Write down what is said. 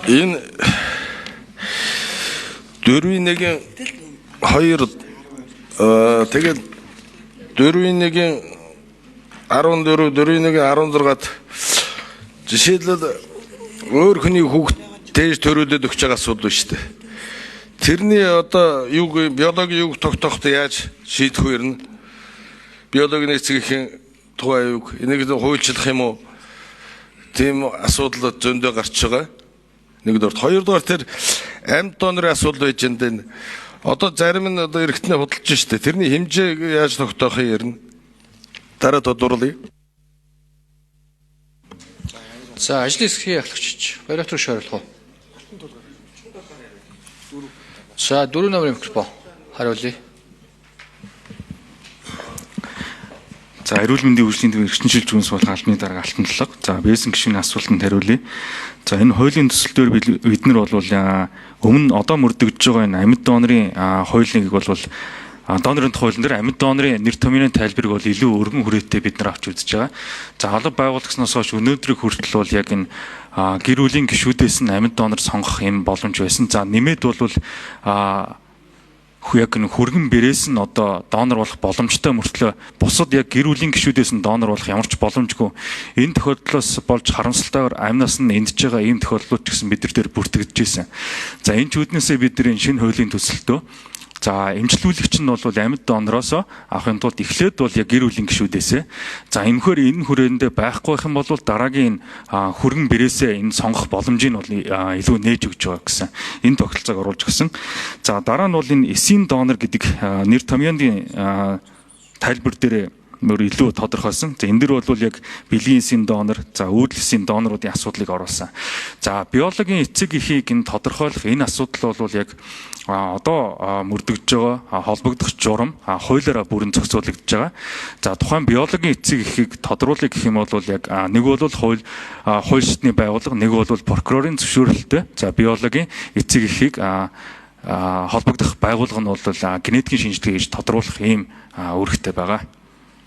Энэ 4-1-ийн 2 тэгээд 4-1-ийн 14, 4-1-ийн 16-д жишээлбэл өөр хүний хүүхд тээж төрүүлээд өгч байгаа асуудал шүү дээ. Тэрний одоо биологийн юг тогтоохтой яаж шийдэх вэ нэ? Биологийн эцэгхийн тухай юг энийг хуульчлах юм уу? Тийм асуудал зөндөө гарч байгаа. Нэгдүгээр, хоёрдугаар тэр амьд донорын асуудал байж энэ. Одоо зарим нь одоо эргэтнээ худалдаж штэ. Тэрний хэмжээг яаж тогтоохыг ярина. Дараа тодруулъя. За, ажлын хэсгийн ахлагч Баярхтар шорлох уу? За, 4 номерын микрофон хариулъя. За, эрүүл мэндийн хөгжлийн төвийн эрчимчилж үнс болох албаны дарга Алтан Толгой. За, Бээсэн гишүүний асуултанд хариулъя. За, энэ хуулийн төсөл дээр бид нар бол өмнө одоо мөрдөгдөж байгаа энэ амьд донорын хуулийг бол донорын хуулийн дээр амьд донорын нэр томьёоны тайлбарыг бол илүү өргөн хүрээтэй бид нар авч үзэж байгаа. За, алба байгуулагдсанаас хойш өнөөдрийг хүртэл бол яг энэ гэр бүлийн гишүүдээс нь амьд донор сонгох юм боломж байсан. За, нэмээд бол яг энэ хүргэн бэрээс нь одоо донор болох боломжтой мөртлөө бусад яг гэр бүлийн гишүүдээс нь донор болох ямар ч боломжгүй. Энэ тохиолдлоос болж харамсалтайгаар амнаас нь эндж байгаа ийм тохиолдлууд ч гэсэн бид нар дээр бүртгэж ирсэн. За, энэ ч үднээсээ бид нар энэ шинэ хуулийн төсөлтөө эмчилүүлэгч нь бол амьд донороос авахын тулд эхлээд бол яг гэр бүлийн гишүүдээсээ. За, энэхээр энэ хүрээндээ байхгүй байх юм бол дараагийн хүргэн бэрээсээ энэ сонгох боломжийг бол илүү нээж өгч байгаа гэсэн энэ тогтолцоог оруулж гисэн. За, дараа нь бол энэ эсийн донор гэдэг нэр томьёоны тайлбар дээр мөр илүү тодорхойлсон. За, энэ дэр бол яг бэлгийн эсийн донор, за үүдэл эсийн доноруудын асуудлыг оруулсан. За, биологийн эцэг эхийг энэ тодорхойлох энэ асуудал бол яг одоо мөрдөгдөж байгаа холбогдох журам хуулиараа бүрэн зохицуулагдж байгаа. За, тухайн биологийн эцэг эхийг тодруулах гэх юм бол яг нэг бол хууль шатны байгууллага, нэг бол прокурорын зөвшөөрөлтөй за биологийн эцэг эхийг холбогдох байгууллага нь бол генетикийн шинжилгээ хийж тодруулах ийм үүрэгтэй байгаа.